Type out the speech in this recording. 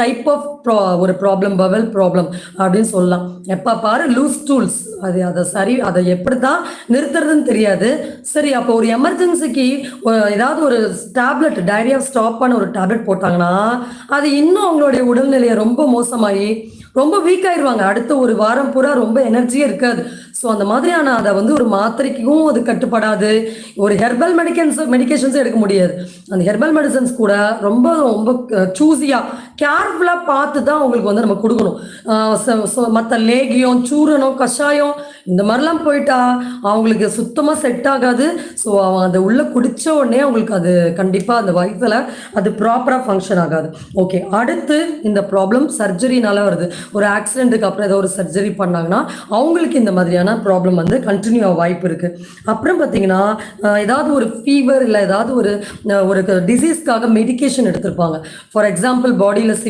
Type of ஒரு problem, Powell problem அப்படின்னு சொல்லலாம். எப்ப பாரு லூஸ் டூல்ஸ், அதை எப்படி தான் நிறுத்துறதுன்னு தெரியாது. சரி, அப்போ ஒரு எமர்ஜென்சிக்கு ஏதாவது ஒரு டேப்லெட், டயரியா ஸ்டாப் பண்ண ஒரு டேப்லெட் போட்டாங்கன்னா அது இன்னும் அவங்களுடைய உடல்நிலையை ரொம்ப மோசமாயி ரொம்ப வீக் ஆயிருவாங்க. அடுத்த ஒரு வாரம் பூரா ரொம்ப எனர்ஜியே இருக்காது. ஸோ அந்த மாதிரியான அதை வந்து ஒரு மாத்திரைக்கும் அது கட்டுப்படாது. ஒரு ஹெர்பல் மெடிகேஷன்ஸும் எடுக்க முடியாது. அந்த ஹெர்பல் மெடிசன்ஸ் கூட ரொம்ப ரொம்ப சூஸியாக கேர்ஃபுல்லாக பார்த்து தான் அவங்களுக்கு வந்து நம்ம கொடுக்கணும். மற்ற லேகியம், சூரணம், கஷாயம் இந்த மாதிரிலாம் போயிட்டா அவங்களுக்கு சுத்தமாக செட் ஆகாது. ஸோ அவங்க அதை உள்ளே குடித்த உடனே அவங்களுக்கு அது கண்டிப்பாக அந்த வயிற்றில் அது ப்ராப்பராக ஃபங்க்ஷன் ஆகாது. ஓகே, அடுத்து இந்த ப்ராப்ளம் சர்ஜரினால வருது. ஒரு ஆக்சிடென்ட்டுக்கு அப்புறம் ஏதோ ஒரு சர்ஜரி பண்ணாங்கன்னா அவங்களுக்கு இந்த மாதிரியான ப்ராப்ளம் வந்து கண்டினியூ ஆக வாய்ப்பு இருக்குது. அப்புறம் பார்த்தீங்கன்னா ஏதாவது ஒரு ஃபீவர் இல்லை ஏதாவது ஒரு டிசீஸ்க்காக மெடிக்கேஷன் எடுத்திருப்பாங்க. ஃபார் எக்ஸாம்பிள் பாடியில்